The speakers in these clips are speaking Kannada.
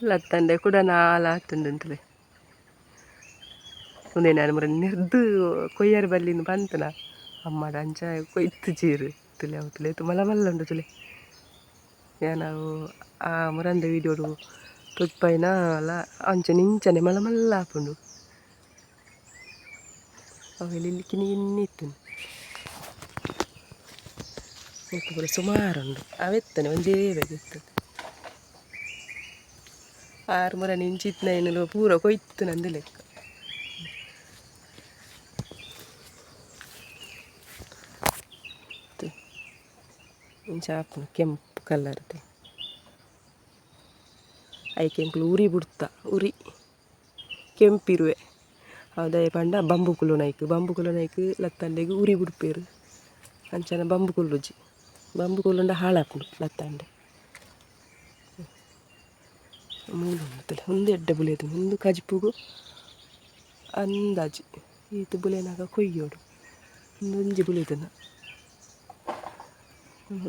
ಲತ್ತಂಡೆ ಕೂಡ ನಾಲ ಆತುಂಡುಂತಲೆ ಮುಂದೆ ನಾನು ಮರ ನಿರ್ದು ಕೊಯ್ಯರ್ ಬಲ್ಲಿಂದ ಬಂತನ ಅಮ್ಮಡ ಅಂಚ ಕೊಯ್ತು ಚೀರು ತುಲೆ ಅವತ್ತಲೆ ಮಲ್ಲ ಮಲ್ಲ ಉಂಡು ತುಲೆ ನಾವು ಆ ಮುರಂದ ವೀಡಿಯೋಡು ತುಪ್ಪೈನ ಅಲ್ಲ ಅಂಚ ನಿಂಚನೆ ಮಲ್ಲ ಮಲ್ಲ ಹಾಪುಂಡು ಅವೆಲ್ಲ ಇಲ್ಲಿ ಕಿನಿ ಇನ್ನಿತ್ತು ಮತ್ತು ಪೂರ ಸುಮಾರು ಉಂಡು ಅವೆತ್ತನೆ ಒಂದೇ ಬೇಕಿತ್ತು ಆರು ಮುರ ನಿಂಚಿತ್ನ ಏನು ಪೂರ ಕೊಯ್ತು ನಂದು ಲೆಕ್ಕ ಇಂಚಾಪುನ ಕೆಂಪು ಕಲರ್ದು ಐಕೆಂಕ್ಲು ಉರಿ ಬಿಡ್ತಾ ಉರಿ ಕೆಂಪಿರುವೆ ಹೌದಾಯ ಪಂಡ ಬಂಬುಕುಲು ನೈಕ್ ಲತ್ತಂಡೆಗೆ ಉರಿ ಬಿಡ್ಪೇರು ಅಂಚನ ಬಂಬುಕುಲ್ಲುಜಿ ಬಂಬುಕುಲ್ಲುಂಡ ಹಾಳಾಪುಂಡು ಲತ್ತಂಡೆ ಮೂಲು ಉಂಟಲ್ಲ ಒಂದು ಎಡ್ಡೆ ಬುಲೆದು ಒಂದು ಕಜಿಪುಗು ಅಂದಾಜಿ ಈತು ಬುಲೆನಾಗ ಕೊಯ್ಯೋಡು ಒಂದು ಒಂಜಿ ಬುಲೆದನ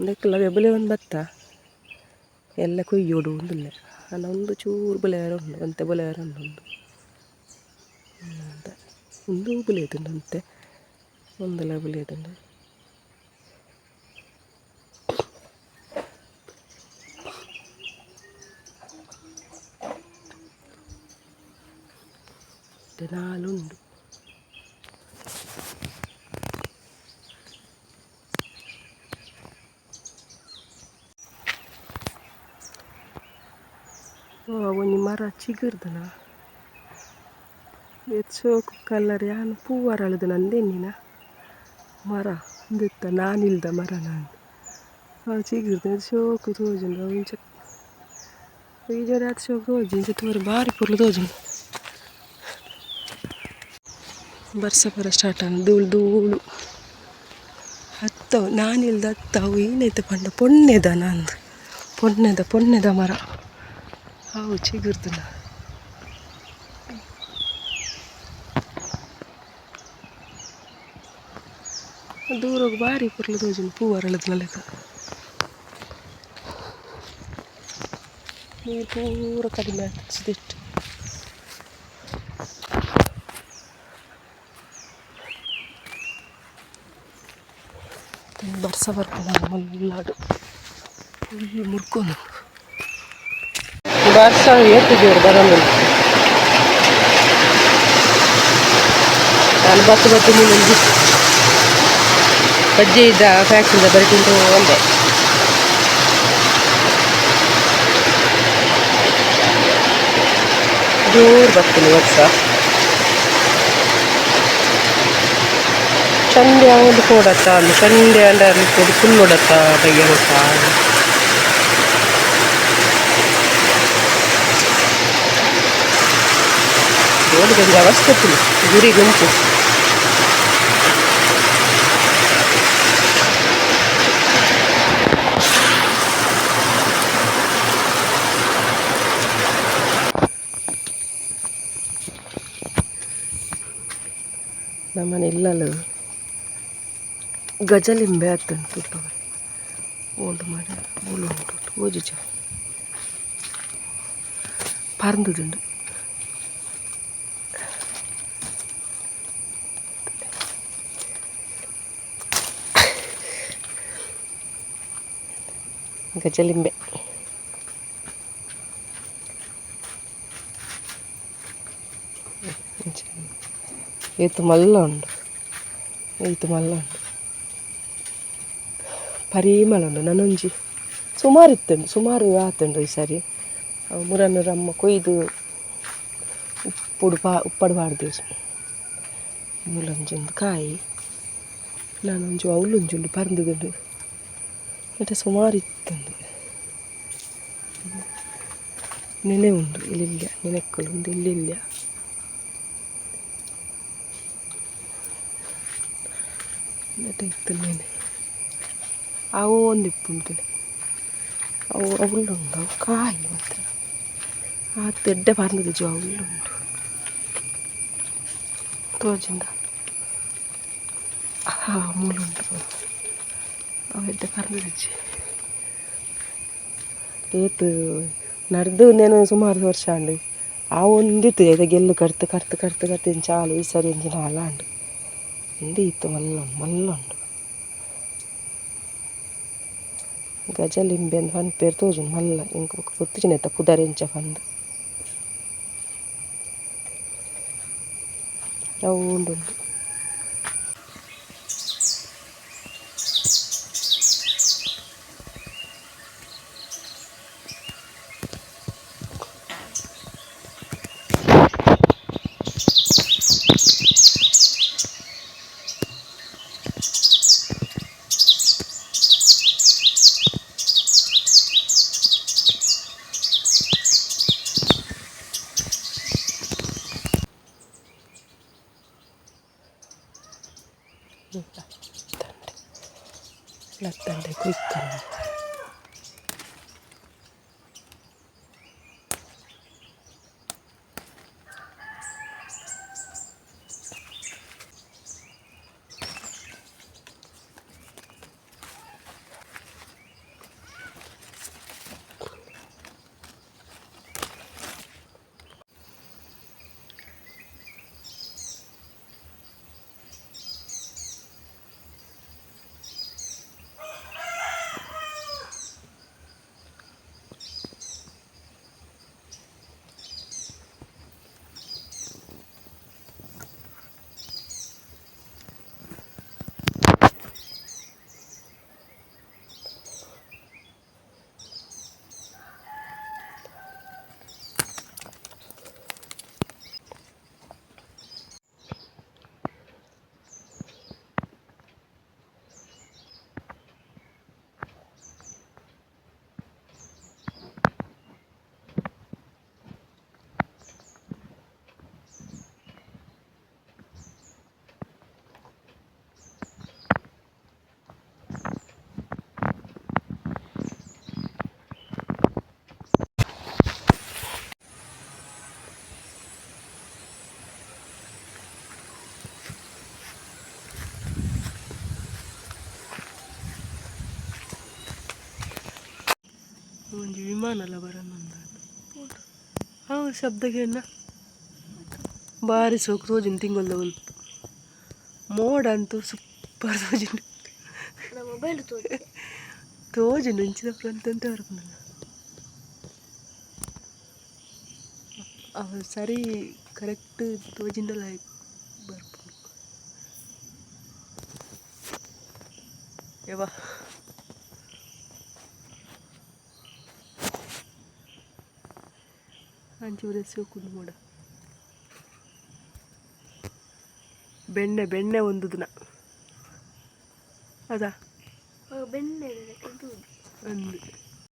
ಲೆಕ್ಕಲ್ಲ ಬುಲೆ ಒಂದು ಬತ್ತ ಎಲ್ಲ ಕೊಯ್ಯೋಡು ಒಂದಿಲ್ಲ ಅಲ್ಲ ಒಂದು ಚೂರು ಬುಲೆಯಾರ ಉಂಡು ಅಂತೆ ಬುಲೆಯಾರ ಉಂಡು ಒಂದು ಬುಲೆದುಂಡಂತೆ ಒಂದೆಲ್ಲ ಬುಲೆದುಂಡು ನಾಲುಂಡು ಒಂದು ಮರ ಚಿಗುರ್ದನ ಸೋಕು ಕಲ್ಲರ್ ಯಾನು ಪೂವರಳದು ನಂದೇನಿನ ಮರ ಅಂದಿತ್ತ ನಾನಿಲ್ದ ಮರ ನಾನು ಚಿಗುರ್ದ ಸೋಕು ತೋಜುಂಡು ಇಂಚ ಈಜೋರು ಸೋಕು ತೋಜು ಇಂಚ ತೋರು ಬಾರಿ ಪುರ್ಲು ತೋಜುಂಡು ಬರ್ಸ ಬರ ಸ್ಟಾರ್ಟ್ ಆಗ ಧೂಳು ಧೂಳು ಹತ್ತವು ನಾನಿಲ್ದ ಹತ್ತವು ಏನೈತೆ ಪಂಡ ಪೊಣ್ಣೆದ ನಂದು ಪೊಣ್ಣೆದ ಮರ ಅವು ಚಿಗುರ್ದನ ದೂರೋಗಿ ಬಾರಿ ಪುರ್ಲು ತೋಜುಂಡು ಪೂವರಳದ ಲೆಕ್ಕ ನೀರು ಪೂರ ಕಡಿಮೆ ಆಗ್ತಿತ್ತು ಬರ್ಸ ಬರ್ಕೊಂಡು ಮಲ್ಲಾಡು ಫುಲ್ ಮುರ್ಕೊಂಡು ಬರ್ಸ ಏತಿದ್ದೇವ್ರು ಬರೋದು ನಾನು ಬತ್ತು ನೀನು ಬಜ್ಜೆ ಇದ್ದ ಫ್ಯಾಕ್ಟ್ರಿದ ಬರೀತಿಂಟು ಒಂದೇ ಜೋರು ಬರ್ತೀನಿ ವರ್ಷ ಚಂಡೆ ಒಂದು ಕೊಡತ್ತ ಅಲ್ಲಿ ಚಂಡೆ ಅಂಡಲ್ಲಿ ಕೊಡು ಫುಲ್ ಹೊಡತ್ತ ಬಯ್ಯ ಹೊತ್ತ ಓಡಿಗೊಂದು ಅವಸ್ಥೆ ಗುರಿ ಗುಂಪು ನಮ್ಮನೆ ಇಲ್ಲಲ್ಲ ಗಜಲಿಂಬೆ ಆಗ್ತಂತು ಓಲ್ಡ್ ಮಾಡಿ ಮೂಲು ಉಂಟು ಓಜಿಚ ಪರಂದುದುಂಡು ಗಜಲಿಂಬೆ ಈತು ಮಲ್ಲ ಉಂಡು ಪರಿಮಳ ಉಂಡು ನನ್ನೊಂಜಿ ಸುಮಾರು ಆತುಂಡು ಈ ಸಾರಿ ಮುರನ್ನೂರಮ್ಮ ಕೊಯ್ದು ಉಪ್ಪಡು ಬಾಡ್ದು ಮೂಲೊಂಜೊಂದು ಕಾಯಿ ನಾನೊಂಜು ಅವಲೊಂಜುಂಡು ಪರಂದುದುಂಡು ಮತ್ತೆ ಸುಮಾರು ಇತ್ತಂದು ನೆನೆ ಉಂಡು ಇಲ್ಲಿಲ್ಲ ನೆನೆಕ್ಕಲು ಉಂಡು ಇಲ್ಲಿಲ್ಲ ನೆಟ್ಟೆ ಇತ್ತು ನೆನೆ ಅವು ಒಂದು ಇಪ್ಪುಂಟು ಅವಳುಂಡು ಅವು ಕಾಯಿ ಮಾತ್ರ ಆ ತೆಡ್ಡೆ ಪರಂದು ಜೋ ಅವಳುಂಡು ತೋಜಿಂದ ಮೂಲುಂಟು ಅವೆಡ್ಡೆ ಪರಂದು ಏತು ನಡೆದು నేను సుమారు ವರ್ಷ అండి ఆ ಒಂದಿತ್ತು ఏదో ಗೆల్లు కడుతు కడుతు కడుతు కడుతు చాలు ఈసారి ఎంజిన అలా అండు ఉంది ఇತ್ತು మల్ల మల్ల ఉండు ಗಜಲಿಂಬೆ ಅಂತ ಒಂದು ಪೇರು ತೋಜು ಮಲ್ಲ ಇಂಕ ಗೊತ್ತಿನ ಪುದರೆಂಚ ಬಂದು ರೌಂಡ್ ಉಂಡು ಲತ್ತಂಡೆ ಕುಯ್ಕಲ್ಲ ಒಂದು ವಿಮಾನಲ್ಲ ಬರೋಣಂದ ಅವ್ರ ಶಬ್ದಗೇನ ಭಾರಿ ಸೋಕು ತೋಜಿನ ತಿಂಗೊಲ್ದ ಉಂಟು ಮೋಡ ಅಂತೂ ಸೂಪರ್ ತೋಜಿನ ತೋಜಿನ ಇಂಚಿದಪ್ಪ ಅಂತಂತ ಬರ್ಕೊಂಡಲ್ಲ ಅವ ಸರಿ ಕರೆಕ್ಟ್ ತೋಜಿಂದಲ್ಲ ಬರ್ಕೊಂಡು ಯವ್ವ ಅಂಚೂರೆ ಸೋಕುಂಡು ಮೋಡ ಬೆಣ್ಣೆ ಒಂದು ದಿನ ಅದಾ ಬೆಣ್ಣೆ ಒಂದು